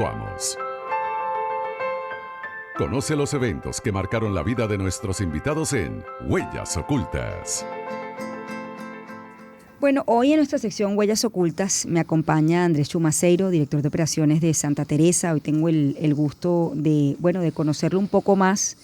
Vamos. Conoce los eventos que marcaron la vida de nuestros invitados en Huellas Ocultas. Bueno, hoy en nuestra sección Huellas Ocultas me acompaña Andrés Chumaceiro, director de operaciones de Santa Teresa. Hoy tengo el gusto de conocerlo un poco más,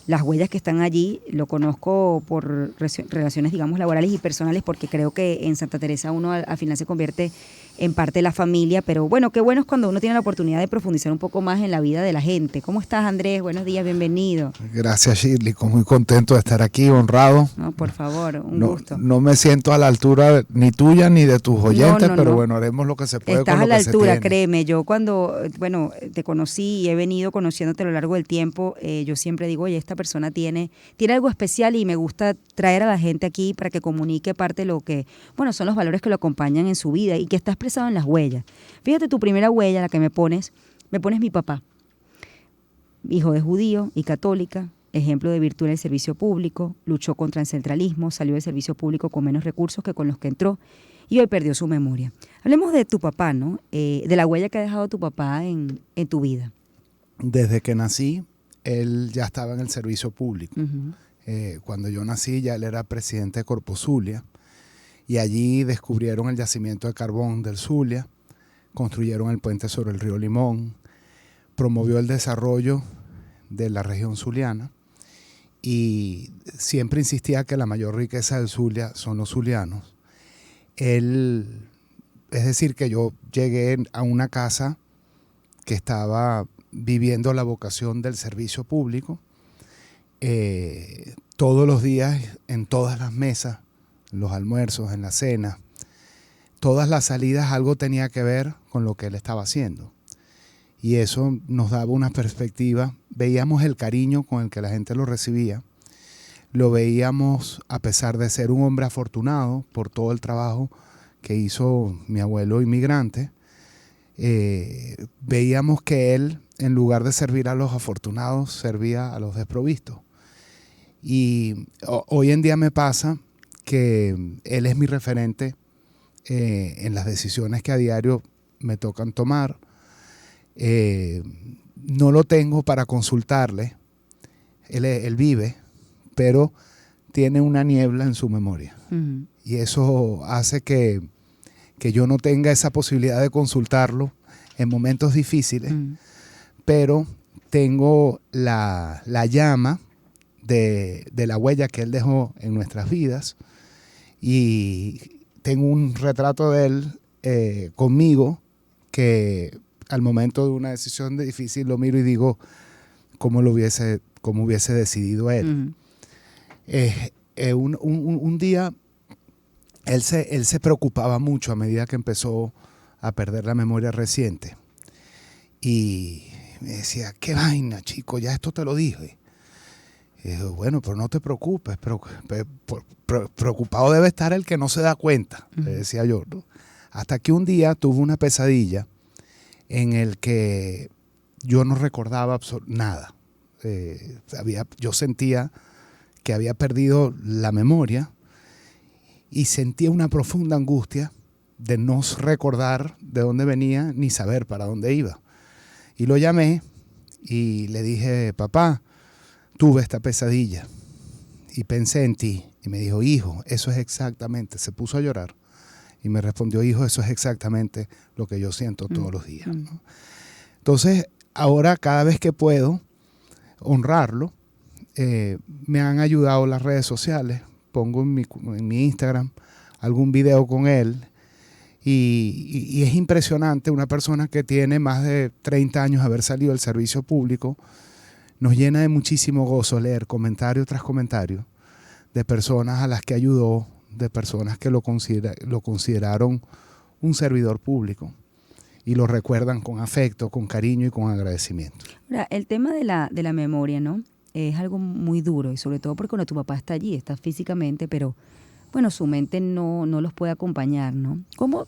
las huellas que están allí. Lo conozco por relaciones, digamos, laborales y personales, porque creo que en Santa Teresa uno al final se convierte en parte de la familia, pero bueno, qué bueno es cuando uno tiene la oportunidad de profundizar un poco más en la vida de la gente. ¿Cómo estás, Andrés? Buenos días, bienvenido. Gracias, Shirley, muy contento de estar aquí, honrado. No, por favor, un gusto. No me siento a la altura ni tuya ni de tus oyentes, pero no. bueno, haremos lo que se puede. Estás con lo a la que se altura, tiene. créeme. Yo cuando, te conocí y he venido conociéndote a lo largo del tiempo, yo siempre digo, oye, esta persona tiene algo especial y me gusta traer a la gente aquí para que comunique parte de lo que, son los valores que lo acompañan en su vida y que está expresado en las huellas. Fíjate, tu primera huella, la que me pones mi papá, hijo de judío y católica, ejemplo de virtud en el servicio público, luchó contra el centralismo, salió del servicio público con menos recursos que con los que entró y hoy perdió su memoria. Hablemos de tu papá, ¿no? De la huella que ha dejado tu papá en tu vida. Desde que nací, él ya estaba en el servicio público. Uh-huh. Cuando yo nací, ya él era presidente de Corpo Zulia, y allí descubrieron el yacimiento de carbón del Zulia, construyeron el puente sobre el río Limón, promovió el desarrollo de la región zuliana y siempre insistía que la mayor riqueza del Zulia son los zulianos. Es decir, que yo llegué a una casa que estaba viviendo la vocación del servicio público. Todos los días, en todas las mesas, en los almuerzos, en la cena, todas las salidas algo tenía que ver con lo que él estaba haciendo. Y eso nos daba una perspectiva. Veíamos el cariño con el que la gente lo recibía. Lo veíamos, a pesar de ser un hombre afortunado por todo el trabajo que hizo mi abuelo inmigrante, veíamos que él, en lugar de servir a los afortunados, servía a los desprovistos. Y hoy en día me pasa que él es mi referente en las decisiones que a diario me tocan tomar. No lo tengo para consultarle, él vive, pero tiene una niebla en su memoria. Uh-huh. Y eso hace que yo no tenga esa posibilidad de consultarlo en momentos difíciles, uh-huh. Pero tengo la llama de la huella que él dejó en nuestras vidas, y tengo un retrato de él conmigo que al momento de una decisión difícil lo miro y digo cómo hubiese decidido él. Uh-huh. Un día él se preocupaba mucho a medida que empezó a perder la memoria reciente, y me decía, qué vaina, chico, ya esto te lo dije. Y digo, bueno, pero no te preocupes, preocupado debe estar el que no se da cuenta, uh-huh. le decía yo, ¿no? Hasta que un día tuve una pesadilla en el que yo no recordaba nada. Yo sentía que había perdido la memoria y sentía una profunda angustia de no recordar de dónde venía ni saber para dónde iba. Y lo llamé y le dije, papá, tuve esta pesadilla y pensé en ti. Y me dijo, hijo, eso es exactamente, se puso a llorar y me respondió, hijo, eso es exactamente lo que yo siento todos los días, ¿no? Entonces, ahora cada vez que puedo honrarlo, me han ayudado las redes sociales. Pongo en mi Instagram algún video con él y es impresionante. Una persona que tiene más de 30 años de haber salido del servicio público, nos llena de muchísimo gozo leer comentario tras comentario de personas a las que ayudó, de personas que lo consideraron un servidor público y lo recuerdan con afecto, con cariño y con agradecimiento. Ahora, el tema de la memoria, ¿no? Es algo muy duro, y sobre todo porque cuando tu papá está allí, está físicamente, pero bueno, su mente no los puede acompañar, ¿no? ¿Cómo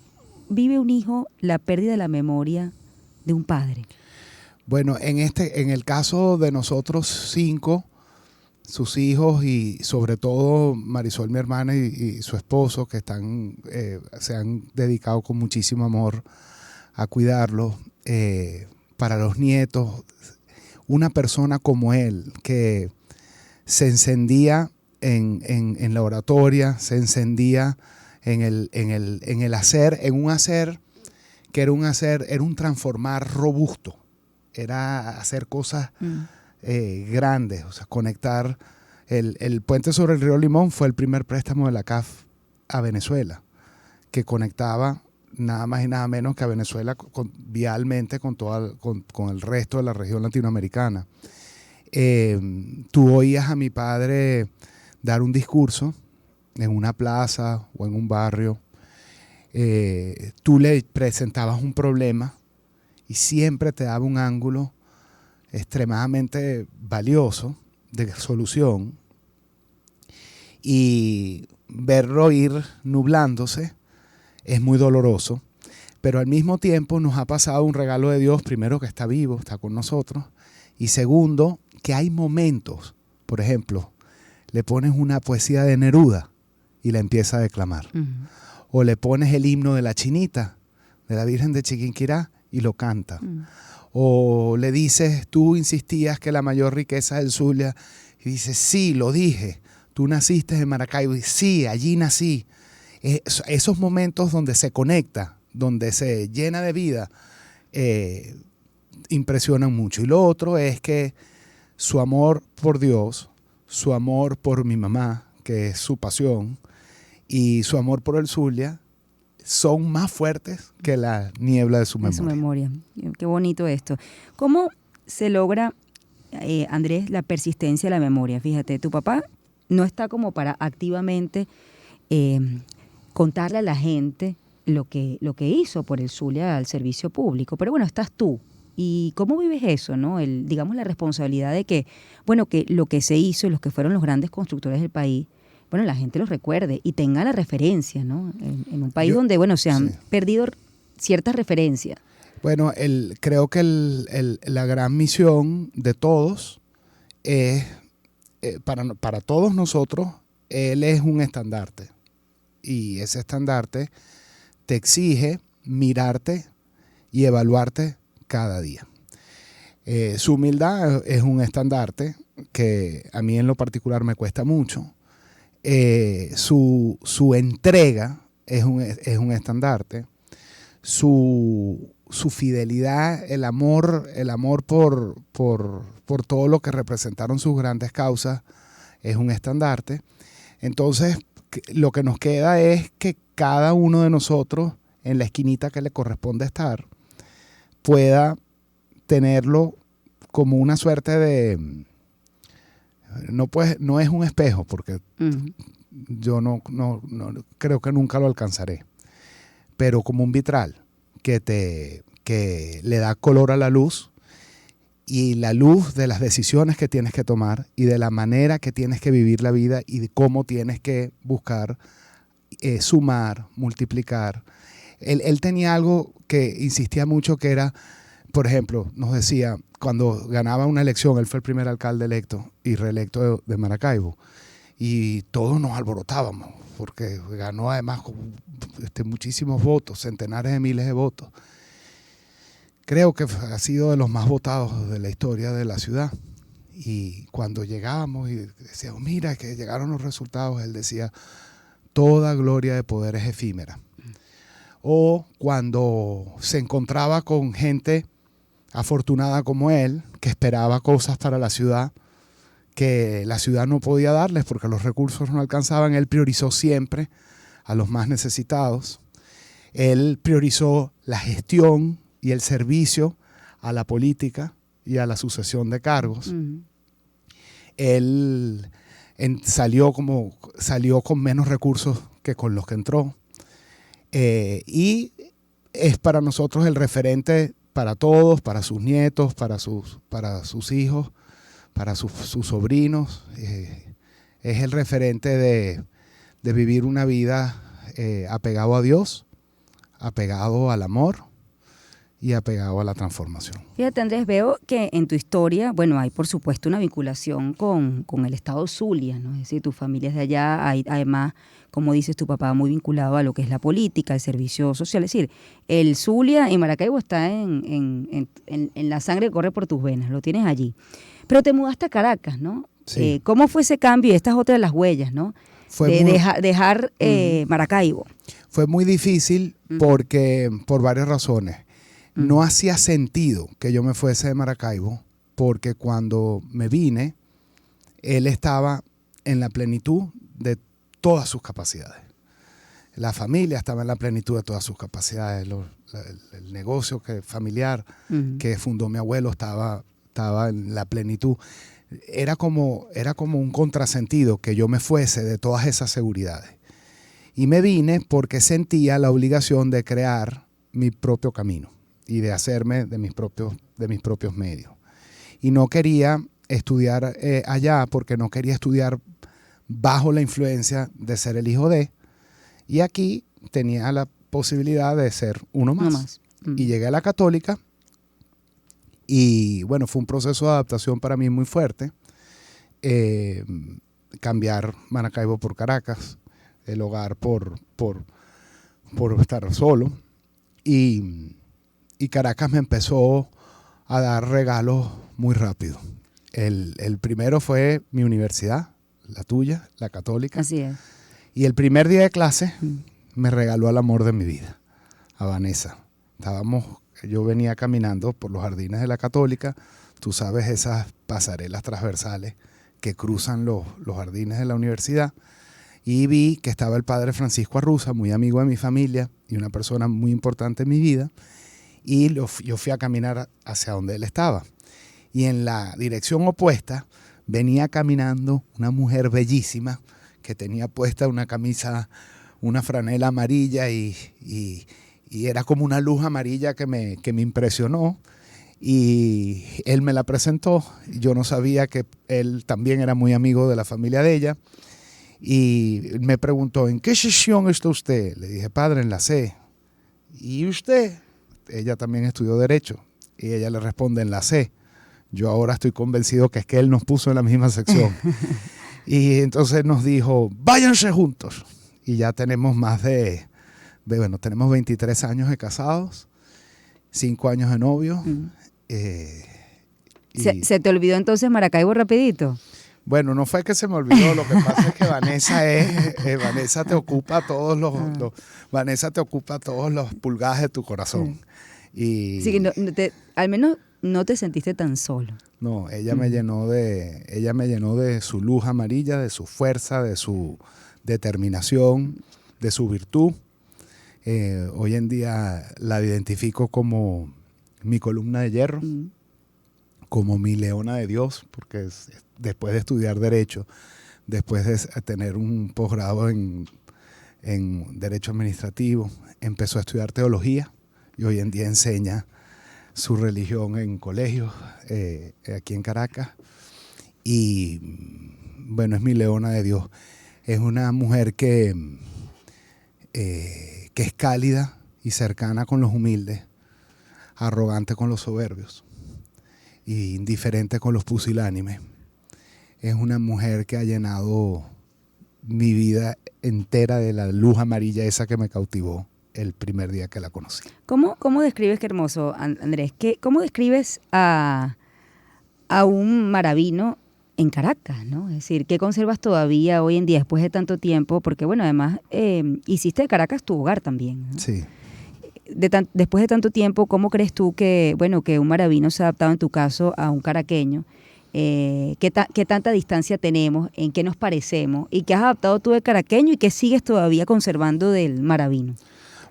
vive un hijo la pérdida de la memoria de un padre? Bueno, en el caso de nosotros 5, sus hijos y sobre todo Marisol, mi hermana, y su esposo, que se han dedicado con muchísimo amor a cuidarlo, para los nietos. Una persona como él, que se encendía en la oratoria, se encendía en el hacer, en un hacer que era un transformar robusto, era hacer cosas grandes, o sea, conectar. El puente sobre el río Limón fue el primer préstamo de la CAF a Venezuela, que conectaba nada más y nada menos que a Venezuela vialmente con el resto de la región latinoamericana. Tú oías a mi padre dar un discurso en una plaza o en un barrio. Tú le presentabas un problema y siempre te daba un ángulo extremadamente valioso de solución, y verlo ir nublándose es muy doloroso, pero al mismo tiempo nos ha pasado un regalo de Dios, primero que está vivo, está con nosotros, y segundo, que hay momentos, por ejemplo, le pones una poesía de Neruda y la empieza a declamar. O le pones el himno de la Chinita, de la Virgen de Chiquinquirá, y lo canta. O le dices, tú insistías que la mayor riqueza es el Zulia, y dices, sí, lo dije, tú naciste en Maracaibo, y sí, allí nací. Esos momentos donde se conecta, donde se llena de vida, impresionan mucho. Y lo otro es que su amor por Dios, su amor por mi mamá, que es su pasión, y su amor por el Zulia son más fuertes que la niebla de su memoria. De su memoria. Qué bonito esto. ¿Cómo se logra, Andrés, la persistencia de la memoria? Fíjate, tu papá no está como para activamente contarle a la gente lo que hizo por el Zulia al servicio público, pero bueno, estás tú. ¿Y cómo vives eso, no? Digamos, la responsabilidad de que, bueno, que lo que se hizo y los que fueron los grandes constructores del país, bueno, la gente los recuerde y tenga la referencia, ¿no? En un país donde, bueno, se han perdido ciertas referencias. Bueno, creo que la gran misión de todos es, para todos nosotros, él es un estandarte. Y ese estandarte te exige mirarte y evaluarte cada día. Su humildad es un estandarte que a mí en lo particular me cuesta mucho. Su entrega es un estandarte. Su fidelidad, el amor por todo lo que representaron sus grandes causas es un estandarte. Entonces, lo que nos queda es que cada uno de nosotros, en la esquinita que le corresponde estar, pueda tenerlo como una suerte de... No es un espejo, porque yo no creo que nunca lo alcanzaré, pero como un vitral que le da color a la luz, y la luz de las decisiones que tienes que tomar y de la manera que tienes que vivir la vida y de cómo tienes que buscar sumar, multiplicar. Él tenía algo que insistía mucho, que era, por ejemplo, nos decía, cuando ganaba una elección, él fue el primer alcalde electo y reelecto de Maracaibo, y todos nos alborotábamos porque ganó además con muchísimos votos, centenares de miles de votos. Creo que ha sido de los más votados de la historia de la ciudad. Y cuando llegábamos y decíamos, mira que llegaron los resultados, él decía, toda gloria de poder es efímera. O cuando se encontraba con gente afortunada como él, que esperaba cosas para la ciudad que la ciudad no podía darles porque los recursos no alcanzaban, él priorizó siempre a los más necesitados. Él priorizó la gestión y el servicio a la política y a la sucesión de cargos. Él salió con menos recursos que con los que entró. Y es para nosotros el referente para todos, para sus nietos, para sus hijos, para sus sobrinos. Es el referente de vivir una vida apegado a Dios, apegado al amor y apegado a la transformación. Fíjate, Andrés, veo que en tu historia, bueno, hay por supuesto una vinculación con el estado Zulia, ¿no? Es decir, tu familia es de allá, hay, además, como dices, tu papá muy vinculado a lo que es la política, el servicio social. Es decir, el Zulia en Maracaibo está en la sangre que corre por tus venas, lo tienes allí. Pero te mudaste a Caracas, ¿no? Sí. ¿Cómo fue ese cambio? Y esta es otra de las huellas, ¿no? Dejar Maracaibo. Fue muy difícil porque, por varias razones. No hacía sentido que yo me fuese de Maracaibo porque cuando me vine, él estaba en la plenitud de todas sus capacidades. La familia estaba en la plenitud de todas sus capacidades. El negocio familiar que fundó mi abuelo estaba en la plenitud. Era como un contrasentido que yo me fuese de todas esas seguridades. Y me vine porque sentía la obligación de crear mi propio camino y de hacerme de mis propios medios. Y no quería estudiar allá porque no quería estudiar bajo la influencia de ser el hijo de. Y aquí tenía la posibilidad de ser uno más. Y llegué a la Católica y bueno, fue un proceso de adaptación para mí muy fuerte. Cambiar Maracaibo por Caracas, el hogar por estar solo. Y Caracas me empezó a dar regalos muy rápido. El primero fue mi universidad, la tuya, la Católica. Así es. Y el primer día de clase me regaló al amor de mi vida, a Vanessa. Yo venía caminando por los jardines de la Católica, tú sabes, esas pasarelas transversales que cruzan los jardines de la universidad, y vi que estaba el padre Francisco Arruza, muy amigo de mi familia y una persona muy importante en mi vida, y yo fui a caminar hacia donde él estaba. Y en la dirección opuesta venía caminando una mujer bellísima que tenía puesta una camisa, una franela amarilla y era como una luz amarilla que me impresionó. Y él me la presentó. Yo no sabía que él también era muy amigo de la familia de ella. Y me preguntó, ¿en qué sesión está usted? Le dije, padre, en la C. ¿Y usted? Ella también estudió Derecho. Y ella le responde, en la C. Yo ahora estoy convencido que es que él nos puso en la misma sección. Y entonces nos dijo, váyanse juntos. Y ya tenemos tenemos 23 años de casados, 5 años de novios. ¿Se te olvidó entonces Maracaibo rapidito? Bueno, no fue que se me olvidó, lo que pasa es que Vanessa te ocupa todos los pulgadas de tu corazón. Y sí, al menos no te sentiste tan solo. No, ella me llenó de su luz amarilla, de su fuerza, de su determinación, de su virtud. Hoy en día la identifico como mi columna de hierro, como mi leona de Dios, porque después de estudiar Derecho, después de tener un posgrado en Derecho Administrativo, empezó a estudiar Teología y hoy en día enseña su religión en colegios aquí en Caracas. Y bueno, es mi leona de Dios. Es una mujer que es cálida y cercana con los humildes, arrogante con los soberbios y indiferente con los pusilánimes. Es una mujer que ha llenado mi vida entera de la luz amarilla esa que me cautivó el primer día que la conocí. ¿Cómo describes, qué hermoso, Andrés, cómo describes a un maravino en Caracas, ¿no? Es decir, ¿qué conservas todavía hoy en día después de tanto tiempo? Porque bueno, además hiciste de Caracas tu hogar también, ¿no? Sí. Después de tanto tiempo, ¿cómo crees tú que un maravino se ha adaptado en tu caso a un caraqueño? ¿Qué tanta distancia tenemos? ¿En qué nos parecemos? ¿Y qué has adaptado tú de caraqueño y qué sigues todavía conservando del maravino?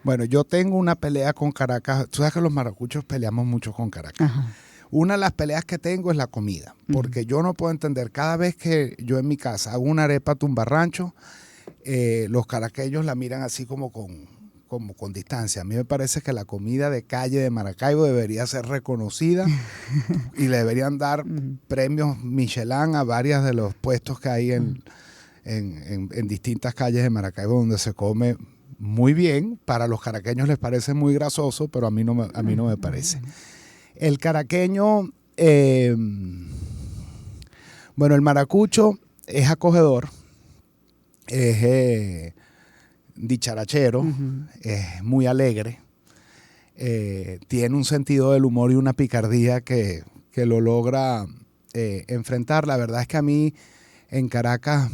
Bueno, yo tengo una pelea con Caracas. Tú sabes que los maracuchos peleamos mucho con Caracas. Ajá. Una de las peleas que tengo es la comida, porque yo no puedo entender, cada vez que yo en mi casa hago una arepa tumbarrancho, los caraqueños la miran así como con distancia. A mí me parece que la comida de calle de Maracaibo debería ser reconocida y le deberían dar premios Michelin a varios de los puestos que hay en distintas calles de Maracaibo donde se come muy bien. Para los caraqueños les parece muy grasoso, pero a mí no me parece. El caraqueño, bueno, el maracucho es acogedor, es dicharachero, es muy alegre, tiene un sentido del humor y una picardía que lo logra enfrentar. La verdad es que a mí en Caracas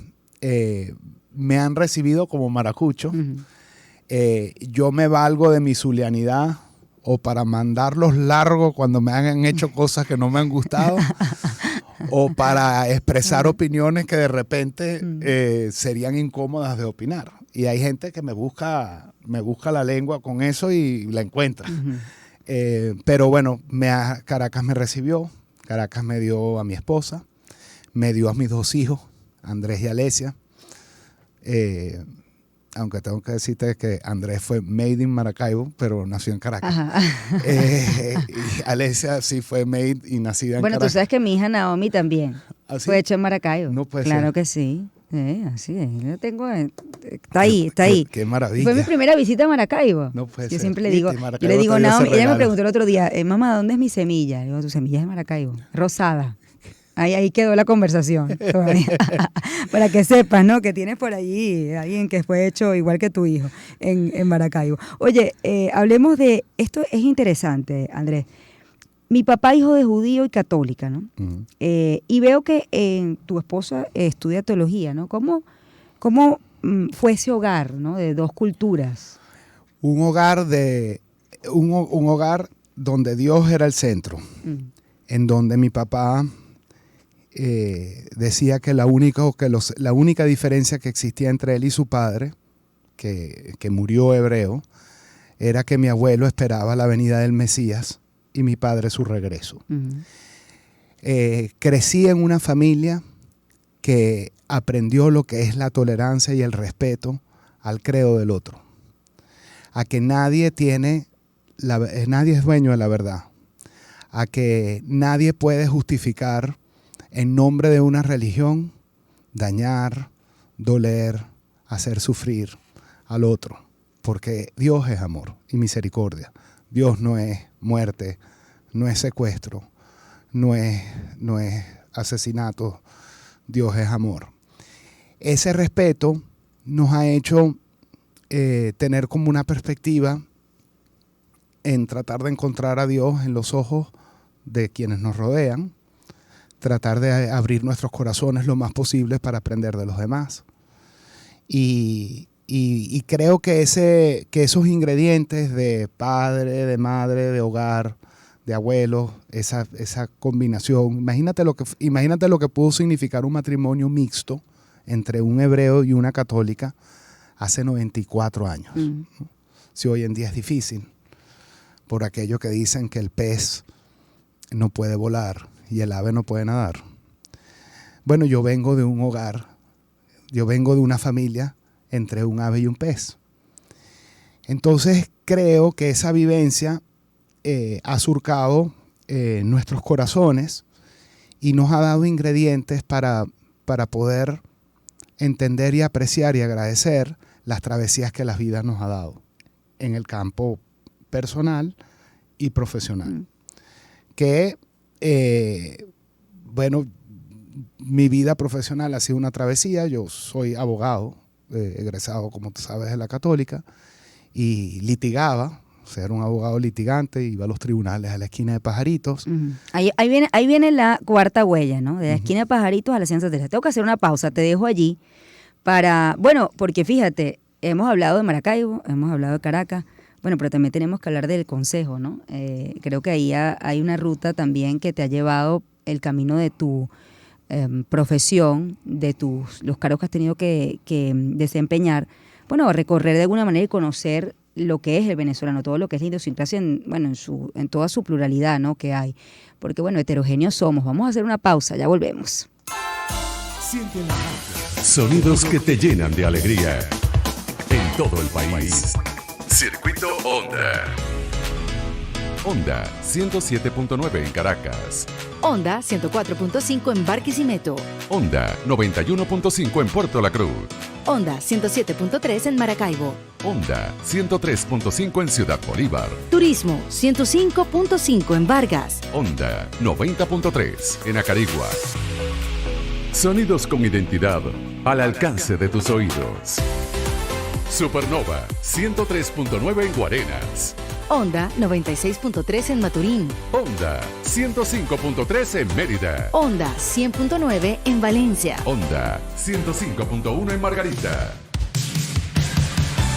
me han recibido como maracucho. Yo me valgo de mi zulianidad o para mandarlos largos cuando me han hecho cosas que no me han gustado o para expresar opiniones que de repente serían incómodas de opinar. Y hay gente que me busca la lengua con eso y la encuentra. Pero bueno, Caracas me recibió, Caracas me dio a mi esposa, me dio a mis 2 hijos, Andrés y Alesia. Aunque tengo que decirte que Andrés fue made in Maracaibo, pero nació en Caracas. Y Alesia sí fue made y nacida en Caracas. Bueno, tú sabes que mi hija Naomi también fue hecha en Maracaibo. No puede claro ser. que sí. Así es. Yo tengo, está ahí. Qué maravilla. Fue mi primera visita a Maracaibo. No puede Yo ser. siempre le digo, Maracaibo yo le digo, te dio ese Naomi, ella me regalo. preguntó el otro día, mamá, ¿dónde es mi semilla? Le digo, tu semilla es de Maracaibo, rosada. Ahí quedó la conversación todavía. Para que sepas, ¿no? Que tienes por allí alguien que fue hecho igual que tu hijo en Maracaibo. Oye, hablemos de, esto es interesante, Andrés. Mi papá, hijo de judío y católica, ¿no? Y veo que tu esposa estudia teología, ¿no? ¿Cómo fue ese hogar, ¿no? De 2 culturas. Un hogar donde Dios era el centro, en donde mi papá decía que la única diferencia que existía entre él y su padre, que murió hebreo, era que mi abuelo esperaba la venida del Mesías y mi padre su regreso. Crecí en una familia que aprendió lo que es la tolerancia y el respeto al credo del otro, a que nadie es dueño de la verdad, a que nadie puede justificar en nombre de una religión dañar, doler, hacer sufrir al otro, porque Dios es amor y misericordia. Dios no es muerte, no es secuestro, no es asesinato. Dios es amor. Ese respeto nos ha hecho tener como una perspectiva en tratar de encontrar a Dios en los ojos de quienes nos rodean, tratar de abrir nuestros corazones lo más posible para aprender de los demás. Y creo que esos ingredientes de padre, de madre, de hogar, de abuelos, esa combinación, imagínate lo que pudo significar un matrimonio mixto entre un hebreo y una católica hace 94 años. Si hoy en día es difícil, por aquello que dicen que el pez no puede volar y el ave no puede nadar. Bueno, yo vengo de un hogar, yo vengo de una familia entre un ave y un pez. Entonces creo que esa vivencia ha surcado nuestros corazones y nos ha dado ingredientes para poder entender y apreciar y agradecer las travesías que la vida nos ha dado en el campo personal y profesional. Que, bueno, mi vida profesional ha sido una travesía. Yo soy abogado, egresado, como tú sabes, de la Católica, y litigaba. O sea, era un abogado litigante, iba a los tribunales a la esquina de Pajaritos. Ahí viene la cuarta huella, ¿no? De la esquina de Pajaritos a la Ciencia Terrestre. Tengo que hacer una pausa, te dejo allí porque fíjate, hemos hablado de Maracaibo, hemos hablado de Caracas, bueno, pero también tenemos que hablar del consejo, ¿no? Creo que ahí hay una ruta también que te ha llevado el camino de tu profesión, de los cargos que has tenido que desempeñar, bueno, recorrer de alguna manera y conocer lo que es el venezolano, todo lo que es la idiosincrasia en toda su pluralidad, ¿no? Que hay. Porque, bueno, heterogéneos somos. Vamos a hacer una pausa, ya volvemos. Sonidos que te llenan de alegría. En todo el país. Circuito Onda. Onda 107.9 en Caracas. Onda 104.5 en Barquisimeto. Onda 91.5 en Puerto La Cruz. Onda 107.3 en Maracaibo. Onda 103.5 en Ciudad Bolívar. Turismo 105.5 en Vargas. Onda 90.3 en Acarigua. Sonidos con identidad al alcance de tus oídos. Supernova 103.9 en Guarenas. Onda 96.3 en Maturín. Onda 105.3 en Mérida. Onda 100.9 en Valencia. Onda 105.1 en Margarita.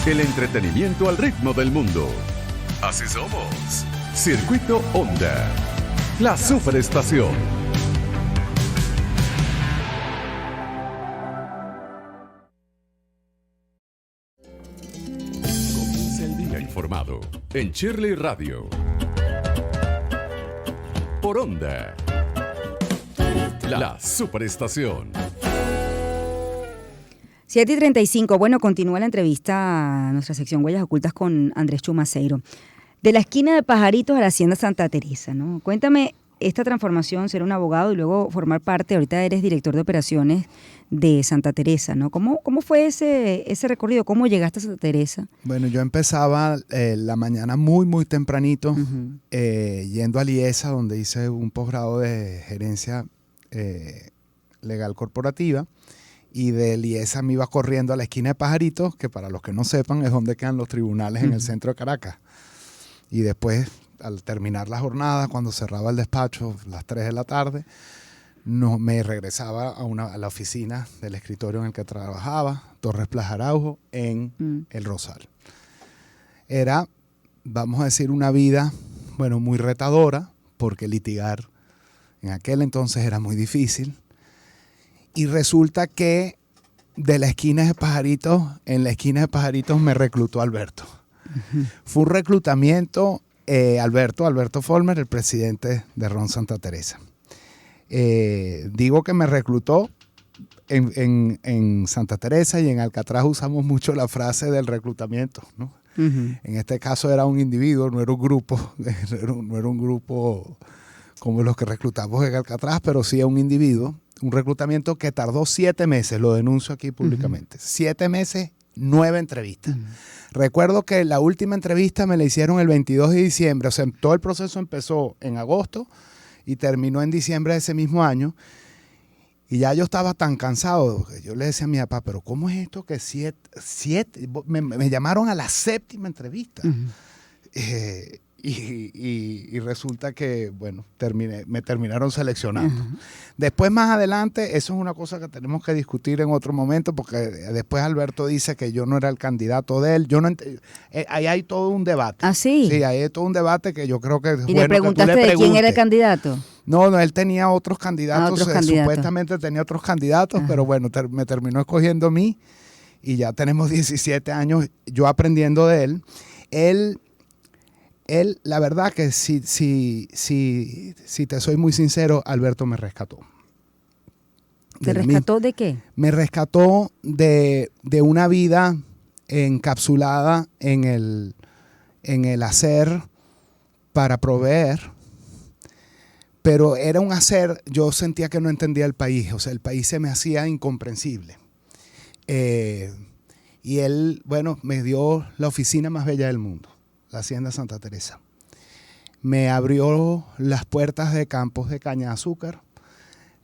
El entretenimiento al ritmo del mundo. Así somos. Circuito Onda. La superestación. Comienza el día informado en Shirley Radio. Por Onda. La superestación. 7:35. Bueno, continúa la entrevista a nuestra sección Huellas Ocultas con Andrés Chumaceiro. De la esquina de Pajaritos a la Hacienda Santa Teresa, ¿no? Cuéntame esta transformación, ser un abogado y luego formar parte, ahorita eres director de operaciones de Santa Teresa, ¿no? ¿Cómo fue ese recorrido? ¿Cómo llegaste a Santa Teresa? Bueno, yo empezaba la mañana muy tempranito, yendo a Liesa, donde hice un posgrado de gerencia legal corporativa, y de Liesa me iba corriendo a la esquina de Pajaritos, que para los que no sepan es donde quedan los tribunales en el centro de Caracas. Y después, al terminar la jornada, cuando cerraba el despacho, las 3 de la tarde, me regresaba a la oficina del escritorio en el que trabajaba, Torres Plaza Araujo, en El Rosal. Era, vamos a decir, una vida, bueno, muy retadora, porque litigar en aquel entonces era muy difícil. Y resulta que en la esquina de Pajaritos me reclutó Alberto. Fue un reclutamiento, Alberto Folmer, el presidente de Ron Santa Teresa. Digo que me reclutó en Santa Teresa, y en Alcatraz usamos mucho la frase del reclutamiento, ¿no? En este caso era un individuo, no era un grupo, no era un grupo como los que reclutamos en Alcatraz, pero sí a un individuo. Un reclutamiento que tardó 7 meses, lo denuncio aquí públicamente. 7 meses, 9 entrevistas. Recuerdo que la última entrevista me la hicieron el 22 de diciembre, o sea, todo el proceso empezó en agosto y terminó en diciembre de ese mismo año. Y ya yo estaba tan cansado, que yo le decía a mi papá, pero ¿cómo es esto que 7? Me llamaron a la 7ª entrevista. Y resulta que, bueno, me terminaron seleccionando. Después, más adelante, eso es una cosa que tenemos que discutir en otro momento, porque después Alberto dice que yo no era el candidato de él. Ahí hay todo un debate. ¿Ah, sí? Sí, ahí hay todo un debate que yo creo que es ¿Y bueno le preguntaste que tú le de quién era el preguntes. candidato? No, él tenía otros candidatos. Otros candidatos. Supuestamente tenía otros candidatos, pero bueno, me terminó escogiendo a mí, y ya tenemos 17 años yo aprendiendo de él. Él, la verdad que si te soy muy sincero, Alberto me rescató. ¿Te rescató de qué? Me rescató de una vida encapsulada en el hacer para proveer, pero era un hacer, yo sentía que no entendía el país, o sea, el país se me hacía incomprensible. Y él, bueno, me dio la oficina más bella del mundo, la Hacienda Santa Teresa. Me abrió las puertas de campos de caña de azúcar,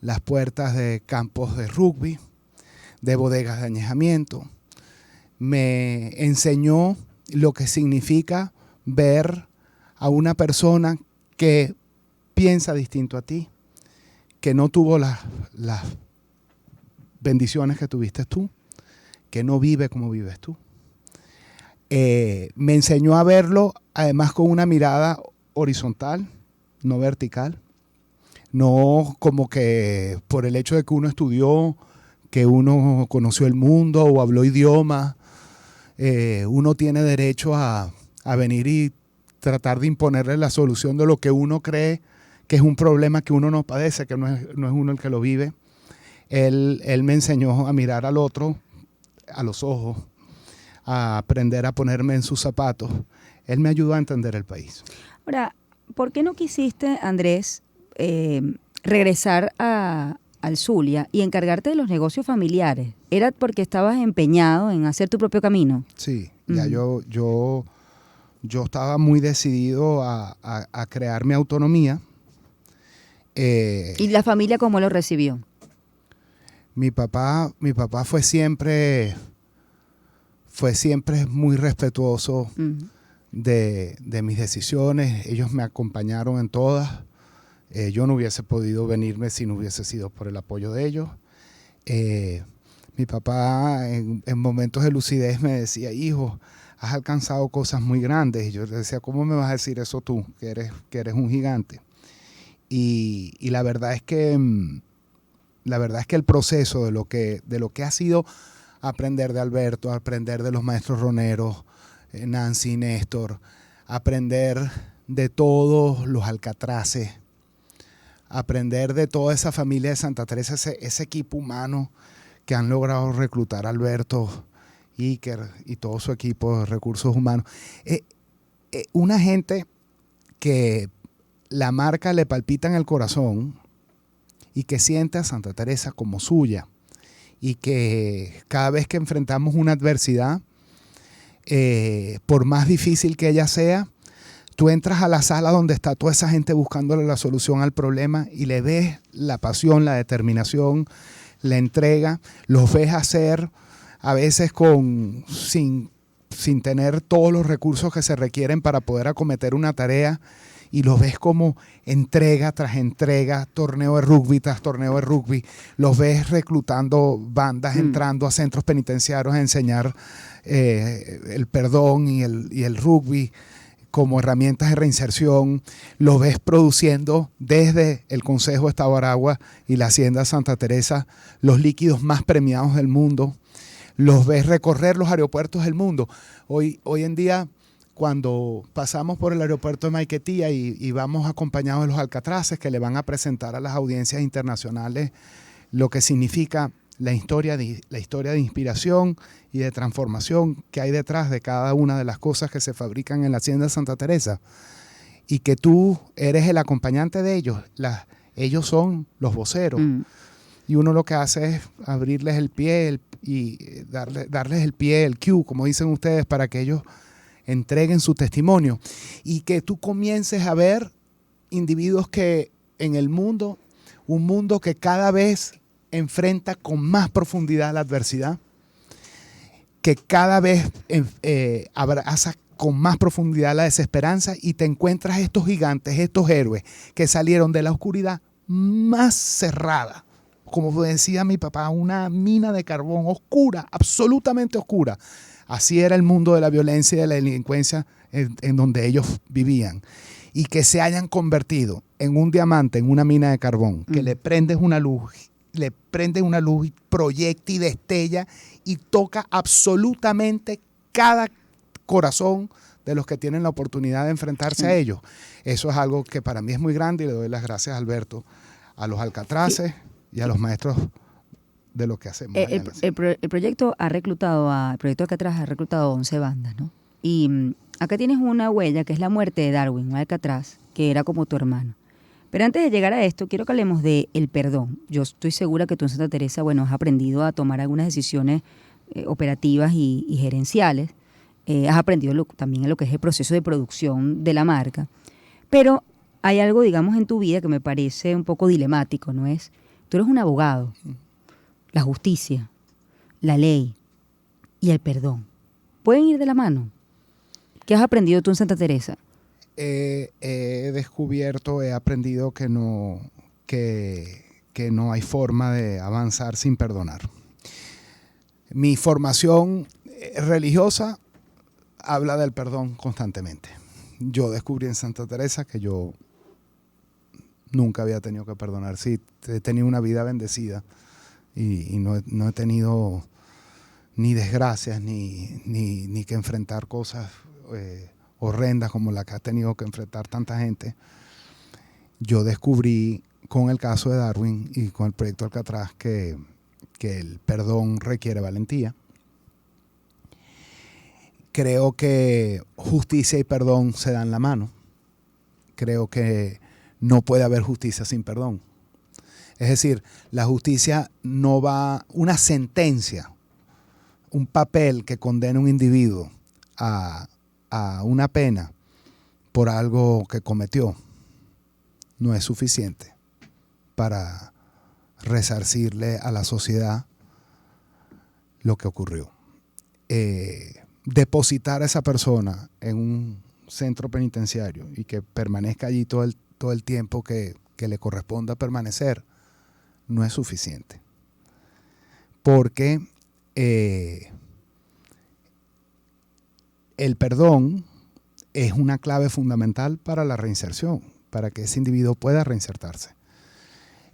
las puertas de campos de rugby, de bodegas de añejamiento. Me enseñó lo que significa ver a una persona que piensa distinto a ti, que no tuvo las bendiciones que tuviste tú, que no vive como vives tú. Me enseñó a verlo además con una mirada horizontal, no vertical, no como que por el hecho de que uno estudió, que uno conoció el mundo o habló idioma, uno tiene derecho a venir y tratar de imponerle la solución de lo que uno cree que es un problema que uno no padece, que no es uno el que lo vive. Él me enseñó a mirar al otro, a los ojos, a aprender a ponerme en sus zapatos. Él me ayudó a entender el país. Ahora, ¿por qué no quisiste, Andrés, regresar al Zulia y encargarte de los negocios familiares? ¿Era porque estabas empeñado en hacer tu propio camino? Sí, ya yo estaba muy decidido a crear mi autonomía. ¿Y la familia cómo lo recibió? Mi papá fue siempre muy respetuoso de mis decisiones. Ellos me acompañaron en todas. Yo no hubiese podido venirme si no hubiese sido por el apoyo de ellos. Mi papá en momentos de lucidez me decía, hijo, has alcanzado cosas muy grandes. Y yo le decía, ¿cómo me vas a decir eso tú, que eres un gigante? Y la verdad es que el proceso de lo que ha sido aprender de Alberto, aprender de los maestros roneros, Nancy, Néstor, aprender de todos los alcatraces, aprender de toda esa familia de Santa Teresa, ese equipo humano que han logrado reclutar a Alberto, Iker y todo su equipo de recursos humanos. Una gente que la marca le palpita en el corazón y que siente a Santa Teresa como suya y que cada vez que enfrentamos una adversidad, por más difícil que ella sea, tú entras a la sala donde está toda esa gente buscándole la solución al problema y le ves la pasión, la determinación, la entrega, los ves hacer a veces sin tener todos los recursos que se requieren para poder acometer una tarea, y los ves como entrega tras entrega, torneo de rugby tras torneo de rugby, los ves reclutando bandas, entrando a centros penitenciarios a enseñar el perdón y el rugby como herramientas de reinserción, los ves produciendo desde el Consejo de Estado de Aragua y la Hacienda Santa Teresa los líquidos más premiados del mundo, los ves recorrer los aeropuertos del mundo. Hoy en día, cuando pasamos por el aeropuerto de Maiquetía y vamos acompañados de los alcatraces que le van a presentar a las audiencias internacionales lo que significa la historia de inspiración y de transformación que hay detrás de cada una de las cosas que se fabrican en la Hacienda Santa Teresa, y que tú eres el acompañante de ellos, ellos son los voceros, y uno lo que hace es abrirles el pie y darles el pie, el cue, como dicen ustedes, para que ellos entreguen su testimonio, y que tú comiences a ver individuos que en el mundo, un mundo que cada vez enfrenta con más profundidad la adversidad, que cada vez abraza con más profundidad la desesperanza, y te encuentras estos gigantes, estos héroes que salieron de la oscuridad más cerrada, como decía mi papá, una mina de carbón oscura, absolutamente oscura. Así era el mundo de la violencia y de la delincuencia en donde ellos vivían. Y que se hayan convertido en un diamante, en una mina de carbón, que le prendes una luz, y proyecta y destella y toca absolutamente cada corazón de los que tienen la oportunidad de enfrentarse a ellos. Eso es algo que para mí es muy grande, y le doy las gracias a Alberto, a los alcatraces y a los maestros de lo que hacemos. El proyecto Alcatraz ha reclutado 11 bandas, ¿no? Y acá tienes una huella que es la muerte de Darwin, un Alcatraz, que era como tu hermano. Pero antes de llegar a esto, quiero que hablemos del perdón. Yo estoy segura que tú en Santa Teresa, has aprendido a tomar algunas decisiones operativas y gerenciales. Has aprendido también en lo que es el proceso de producción de la marca. Pero hay algo, digamos, en tu vida que me parece un poco dilemático, ¿no es? Tú eres un abogado. La justicia, la ley y el perdón pueden ir de la mano. ¿Qué has aprendido tú en Santa Teresa? He aprendido que no hay forma de avanzar sin perdonar. Mi formación religiosa habla del perdón constantemente. Yo descubrí en Santa Teresa que yo nunca había tenido que perdonar. Sí, he tenido una vida bendecida y no he tenido ni desgracias ni que enfrentar cosas horrendas como la que ha tenido que enfrentar tanta gente. Yo descubrí con el caso de Darwin y con el proyecto Alcatraz que el perdón requiere valentía. Creo que justicia y perdón se dan la mano. creo que no puede haber justicia sin perdón. Es decir, la justicia no va, una sentencia, un papel que condena a un individuo a una pena por algo que cometió, no es suficiente para resarcirle a la sociedad lo que ocurrió. Depositar a esa persona en un centro penitenciario y que permanezca allí todo el tiempo que le corresponda permanecer no es suficiente, porque el perdón es una clave fundamental para la reinserción, para que ese individuo pueda reinsertarse.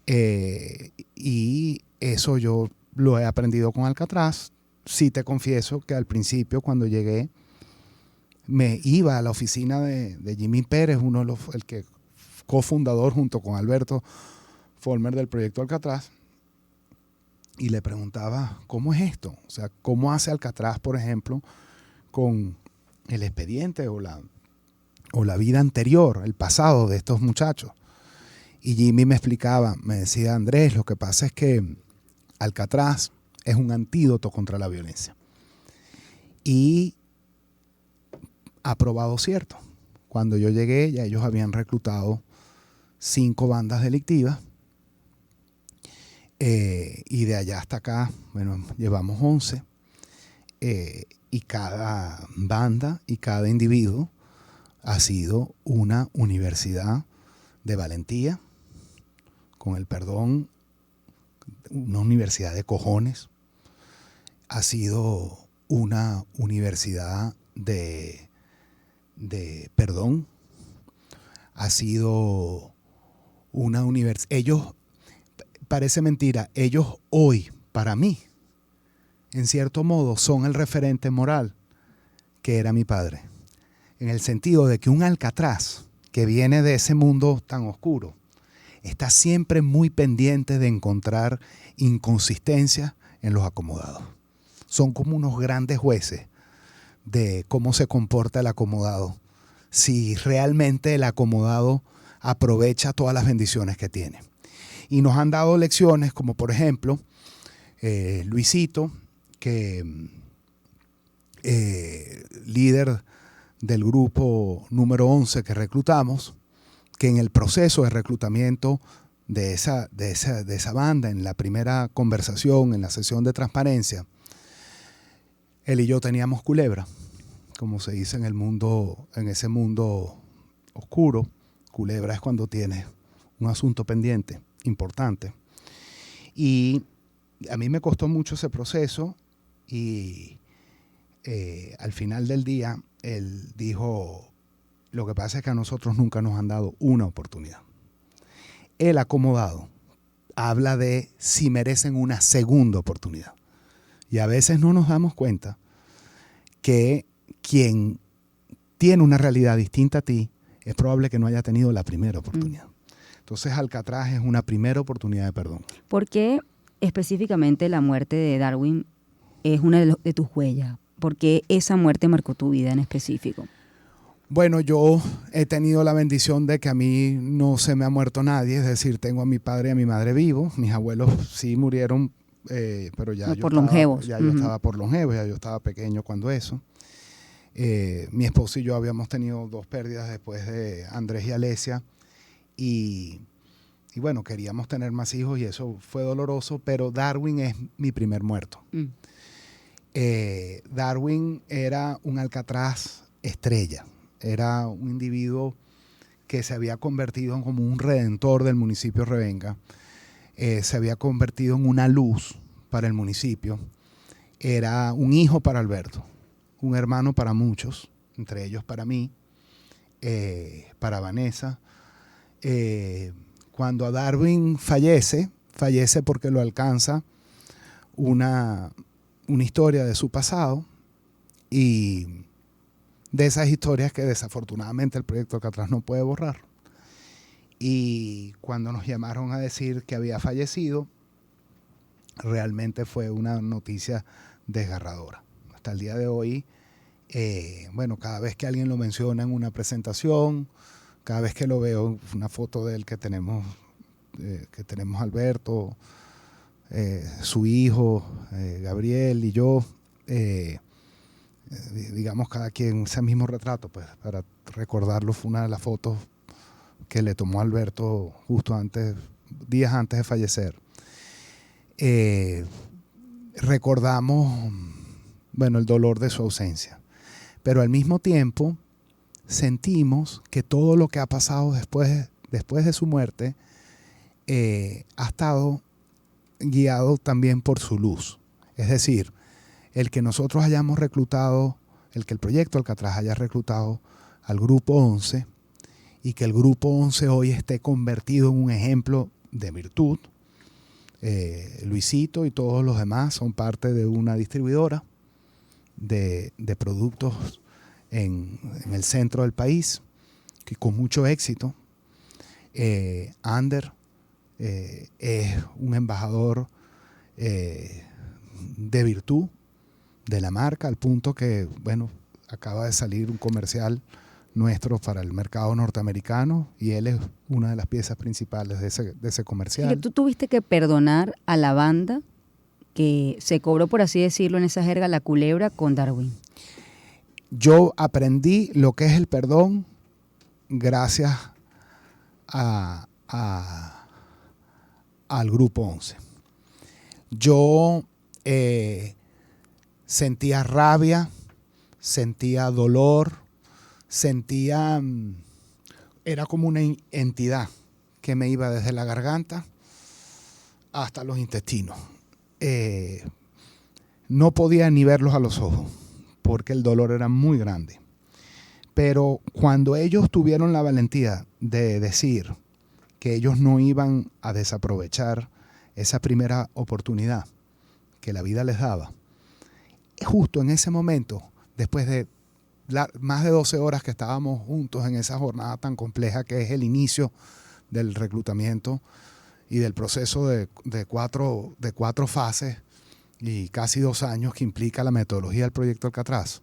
Y eso yo lo he aprendido con Alcatraz. Sí te confieso que al principio, cuando llegué, me iba a la oficina de Jimmy Pérez, el que cofundador junto con Alberto Folmer del proyecto Alcatraz, y le preguntaba, ¿cómo es esto? O sea, ¿cómo hace Alcatraz, por ejemplo, con el expediente o la vida anterior, el pasado de estos muchachos? Y Jimmy me explicaba, me decía, Andrés, lo que pasa es que Alcatraz es un antídoto contra la violencia. Y ha probado cierto. Cuando yo llegué, ya ellos habían reclutado 5 bandas delictivas. Y de allá hasta acá, bueno, llevamos 11. Y cada banda y cada individuo ha sido una universidad de valentía, con el perdón, una universidad de cojones. Ha sido una universidad de perdón. Ha sido una universidad. Ellos, parece mentira, ellos hoy, para mí, en cierto modo, son el referente moral que era mi padre. En el sentido de que un Alcatraz que viene de ese mundo tan oscuro está siempre muy pendiente de encontrar inconsistencias en los acomodados. Son como unos grandes jueces de cómo se comporta el acomodado, si realmente el acomodado aprovecha todas las bendiciones que tiene. Y nos han dado lecciones como, por ejemplo, Luisito, que líder del grupo número 11 que reclutamos, que en el proceso de reclutamiento de esa banda, en la primera conversación, en la sesión de transparencia, él y yo teníamos culebra, como se dice en el mundo, en ese mundo oscuro. Culebra es cuando tienes un asunto pendiente importante. Y a mí me costó mucho ese proceso y al final del día él dijo, lo que pasa es que a nosotros nunca nos han dado una oportunidad. El acomodado habla de si merecen una segunda oportunidad. Y a veces no nos damos cuenta que quien tiene una realidad distinta a ti es probable que no haya tenido la primera oportunidad. Entonces Alcatraz es una primera oportunidad de perdón. ¿Por qué específicamente la muerte de Darwin es una de tus huellas? ¿Por qué esa muerte marcó tu vida en específico? Bueno, yo he tenido la bendición de que a mí no se me ha muerto nadie, es decir, tengo a mi padre y a mi madre vivos. Mis abuelos sí murieron, pero ya, por longevos. Yo estaba por longevos, ya yo estaba pequeño cuando eso. Mi esposo y yo habíamos tenido 2 pérdidas después de Andrés y Alesia y bueno, queríamos tener más hijos y eso fue doloroso, pero Darwin es mi primer muerto. Darwin era un Alcatraz estrella, era un individuo que se había convertido en como un redentor del municipio de Revenga, se había convertido en una luz para el municipio, era un hijo para Alberto, un hermano para muchos, entre ellos para mí, para Vanessa. Cuando Darwin fallece porque lo alcanza una historia de su pasado y de esas historias que desafortunadamente el proyecto Alcatraz no puede borrar. Y cuando nos llamaron a decir que había fallecido, realmente fue una noticia desgarradora. Hasta el día de hoy, bueno, cada vez que alguien lo menciona en una presentación, Cada vez que lo veo, una foto de él que tenemos Alberto, su hijo, Gabriel y yo, digamos cada quien ese mismo retrato, pues para recordarlo, fue una de las fotos que le tomó Alberto justo días antes de fallecer. Recordamos, bueno, el dolor de su ausencia, pero al mismo tiempo sentimos que todo lo que ha pasado después de su muerte ha estado guiado también por su luz. Es decir, el que nosotros hayamos reclutado, el que el proyecto Alcatraz haya reclutado al Grupo 11 y que el Grupo 11 hoy esté convertido en un ejemplo de virtud. Luisito y todos los demás son parte de una distribuidora de productos en el centro del país, que con mucho éxito. Ander es un embajador de virtud de la marca, al punto que, bueno, acaba de salir un comercial nuestro para el mercado norteamericano y él es una de las piezas principales de ese comercial. Y que tú tuviste que perdonar a la banda que se cobró, por así decirlo, en esa jerga, la culebra con Darwin. Yo aprendí lo que es el perdón gracias al Grupo 11. Yo sentía rabia, sentía dolor, era como una entidad que me iba desde la garganta hasta los intestinos. No podía ni verlos a los ojos porque el dolor era muy grande. Pero cuando ellos tuvieron la valentía de decir que ellos no iban a desaprovechar esa primera oportunidad que la vida les daba, justo en ese momento, después de más de 12 horas que estábamos juntos en esa jornada tan compleja que es el inicio del reclutamiento y del proceso de cuatro fases y casi 2 años que implica la metodología del proyecto Alcatraz.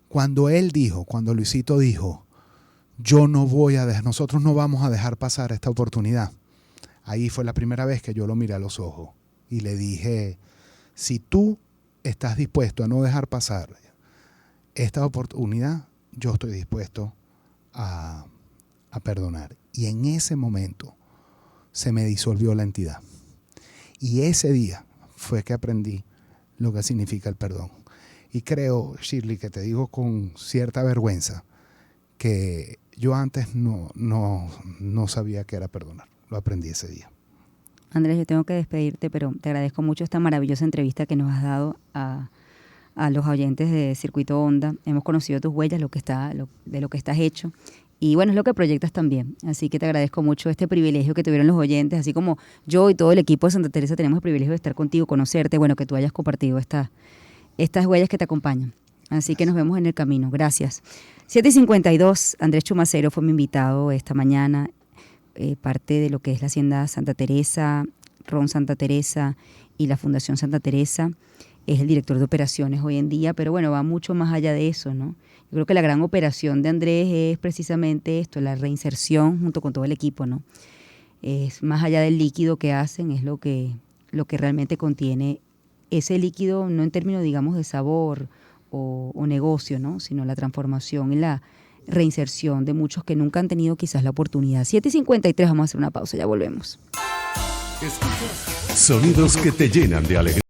Cuando Luisito dijo, nosotros no vamos a dejar pasar esta oportunidad, ahí fue la primera vez que yo lo miré a los ojos y le dije, si tú estás dispuesto a no dejar pasar esta oportunidad, yo estoy dispuesto a perdonar. Y en ese momento se me disolvió la entidad. Y ese día fue que aprendí lo que significa el perdón. Y creo, Shirley, que te digo con cierta vergüenza, que yo antes no sabía qué era perdonar. Lo aprendí ese día. Andrés, yo tengo que despedirte, pero te agradezco mucho esta maravillosa entrevista que nos has dado a los oyentes de Circuito Onda. Hemos conocido tus huellas, de lo que estás hecho. Y bueno, es lo que proyectas también. Así que te agradezco mucho este privilegio que tuvieron los oyentes, así como yo y todo el equipo de Santa Teresa tenemos el privilegio de estar contigo, conocerte, bueno, que tú hayas compartido estas huellas que te acompañan. Así que nos vemos en el camino. Gracias. 7:52, Andrés Chumacero fue mi invitado esta mañana, parte de lo que es la Hacienda Santa Teresa, Ron Santa Teresa y la Fundación Santa Teresa. Es el director de operaciones hoy en día, pero bueno, va mucho más allá de eso, ¿no? Yo creo que la gran operación de Andrés es precisamente esto, la reinserción junto con todo el equipo, ¿no? Es más allá del líquido que hacen, es lo que realmente contiene ese líquido, no en términos, digamos, de sabor o negocio, ¿no? Sino la transformación y la reinserción de muchos que nunca han tenido quizás la oportunidad. 7:53, vamos a hacer una pausa, ya volvemos. Escuchas sonidos que te llenan de alegría.